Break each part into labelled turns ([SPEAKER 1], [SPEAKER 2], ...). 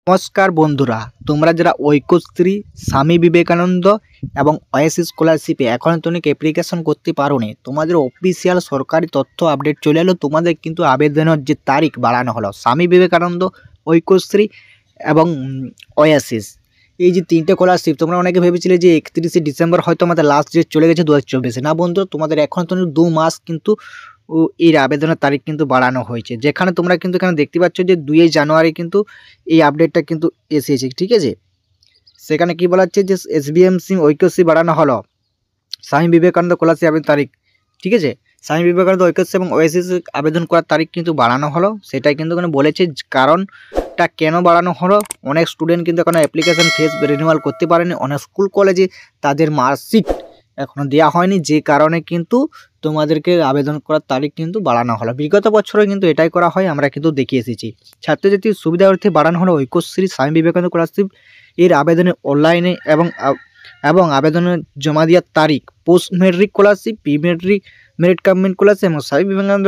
[SPEAKER 1] নমস্কার বন্ধুরা, তোমরা যারা ঐক্যশ্রী, স্বামী বিবেকানন্দ এবং ওয়াইসি স্কলারশিপে এখন তোমরা অ্যাপ্লিকেশন করতে পারোনি, তোমাদের অফিসিয়াল সরকারি তথ্য আপডেট চলে এলো। তোমাদের কিন্তু আবেদনের যে তারিখ বাড়ানো হলো। স্বামী বিবেকানন্দ, ঐক্যশ্রী এবং ওয়াইসিস, এই যে তিনটে স্কলারশিপ, তোমরা অনেকে ভেবেছিলে যে 31শে ডিসেম্বর হয়তো আমাদের লাস্ট ডেট চলে গেছে 2024-এ। না বন্ধু, তোমাদের এখন তো 2 মাস কিন্তু এর আবেদনের তারিখ কিন্তু বাড়ানো হয়েছে। যেখানে তোমরা কিন্তু এখানে দেখতে পাচ্ছ যে 2 জানুয়ারি কিন্তু এই আপডেটটা কিন্তু এসেছে, ঠিক আছে। সেখানে কি বলা হচ্ছে যে এসবিএমসি ঐক্যশ্রী বাড়ানো হলো, স্বামী বিবেকানন্দ স্কলারশিপ আবেদন তারিখ, ঠিক আছে। স্বামী বিবেকানন্দ ঐক্যশ্রী এবং ওয়াইসিস আবেদন করার তারিখ কিন্তু বাড়ানো হলো। সেটাই কিন্তু এখানে বলেছে কারণটা কেন বাড়ানো হলো। অনেক স্টুডেন্ট কিন্তু এখনো অ্যাপ্লিকেশন ফিস রিনিউয়াল করতে পারেনি। অনেক স্কুল কলেজে তাদের মার্কশিট এখনও দেওয়া হয়নি, যে কারণে কিন্তু তোমাদেরকে আবেদন করার তারিখ কিন্তু বাড়ানো হলো। বিগত বছরে কিন্তু এটাই করা হয়, আমরা কিন্তু দেখে এসেছি। ছাত্রছাত্রীর সুবিধার্থে বাড়ানো হলো ঐক্যশ্রী স্বামী বিবেকানন্দ স্কলারশিপ এর আবেদনের অনলাইনে এবং আবেদনের জমা দেওয়ার তারিখ। Post metric scholarship, pre metric, merit comment scholarship এবং স্বামী বিবেকানন্দ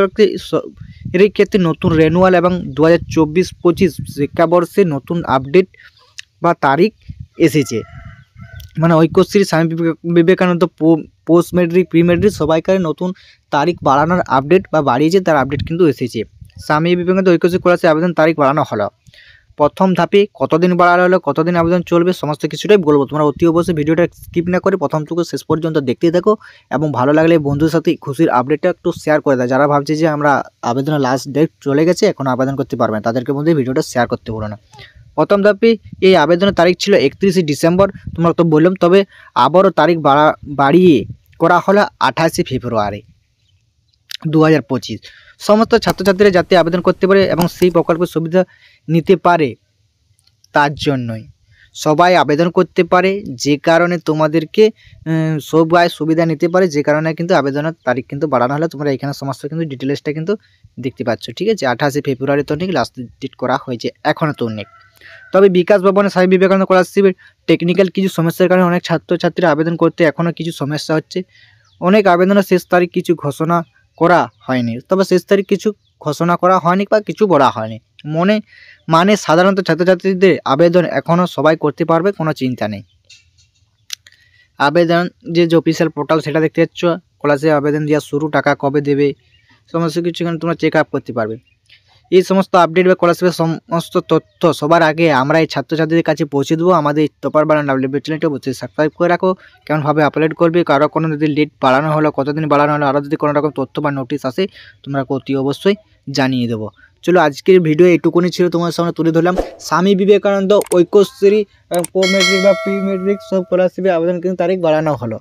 [SPEAKER 1] এর ক্ষেত্রে নতুন রেনুয়াল এবং 2024-25 শিক্ষাবর্ষে নতুন আপডেট বা তারিখ এসেছে। মানে Aikyashree, Swami Vivekananda, post metric, pre metric সবাইকার নতুন তারিখ বাড়ানোর আপডেট বা বাড়িয়েছে, তার আপডেট কিন্তু এসেছে। স্বামী বিবেকানন্দ ঐক্যশ্রী স্কলারশিপ আবেদন তারিখ বাড়ানো হলো। প্রথম ধাপে কতদিন বাড়ানো হলো, কতদিন আবেদন চলবে, সমস্ত কিছুটাই বলবো। তোমরা অতি অবশ্যই ভিডিওটা স্কিপ না করে প্রথম থেকে শেষ পর্যন্ত দেখতে থাকো এবং ভালো লাগলে বন্ধুদের সাথে খুশির আপডেটটা একটু শেয়ার করে দাও। যারা ভাবছে যে আমরা আবেদনের লাস্ট ডেট চলে গেছে, এখন আবেদন করতে পারবে না, তাদেরকে মধ্যে ভিডিওটা শেয়ার করতে বলো না। প্রথম ধাপে এই আবেদনের তারিখ ছিল 31শে ডিসেম্বর, তোমরা তো বললাম, তবে আবারও তারিখ বাড়িয়ে করা হলো 28শে ফেব্রুয়ারি 2025। সমস্ত ছাত্রছাত্রীরা যাতে আবেদন করতে পারে এবং সেই প্রকল্পের সুবিধা নিতে পারে, তার জন্যই সবাই আবেদন করতে পারে, যে কারণে তোমাদেরকে সবাই সুবিধা নিতে পারে, যে কারণে কিন্তু আবেদনের তারিখ কিন্তু বাড়ানো হলো। তোমরা এখানে সমস্ত কিন্তু ডিটেলসটা কিন্তু দেখতে পাচ্ছ, ঠিক আছে। 28শে ফেব্রুয়ারি তো অনেক লাস্ট ডেট করা হয়েছে, এখনও তো অনেক। তবে বিকাশ ভবনে স্বামী বিবেকানন্দ স্কলারশিপের টেকনিক্যাল কিছু সমস্যার কারণে অনেক ছাত্রছাত্রীরা আবেদন করতে এখনও কিছু সমস্যা হচ্ছে। অনেক আবেদনের শেষ তারিখ কিছু ঘোষণা করা হয়নি, তবে শেষ তারিখ কিছু ঘোষণা করা হয়নি বা কিছু বলা হয়নি। মানে সাধারণত ছাত্রছাত্রীদের আবেদন এখনও সবাই করতে পারবে, কোনো চিন্তা নেই। আবেদন যে অফিসিয়াল পোর্টাল সেটা দেখতে পাচ্ছ, স্কলারশিপ আবেদন দেওয়া শুরু, টাকা কবে দেবে, সমস্ত কিছু এখানে তোমরা চেক আপ করতে পারবে। এই সমস্ত আপডেট বা স্কলারশিপের সমস্ত তথ্য সবার আগে আমরা এই ছাত্রছাত্রীদের কাছে পৌঁছে দেবো। আমাদের টপার বানান ডাব্লিউবি চ্যানেলটা অবশ্যই সাবস্ক্রাইব করে রাখো, কেমনভাবে আপলোড করবে, কারো কোনো যদি ডেট বাড়ানো হলো, কতদিন বাড়ানো হলো, আরও যদি কোনো রকম তথ্য বা নোটিশ আসে, তোমরা অতি অবশ্যই জানিয়ে দেবো। চলো, আজকের ভিডিও এইটুকুনি ছিল, তোমার সামনে তুলে ধরলাম স্বামী বিবেকানন্দ ঐক্যশ্রী, মেট্রিক বা প্রি মেট্রিক সব স্কলারশিপে আবেদন কিন্তু তারিখ বাড়ানো হলো।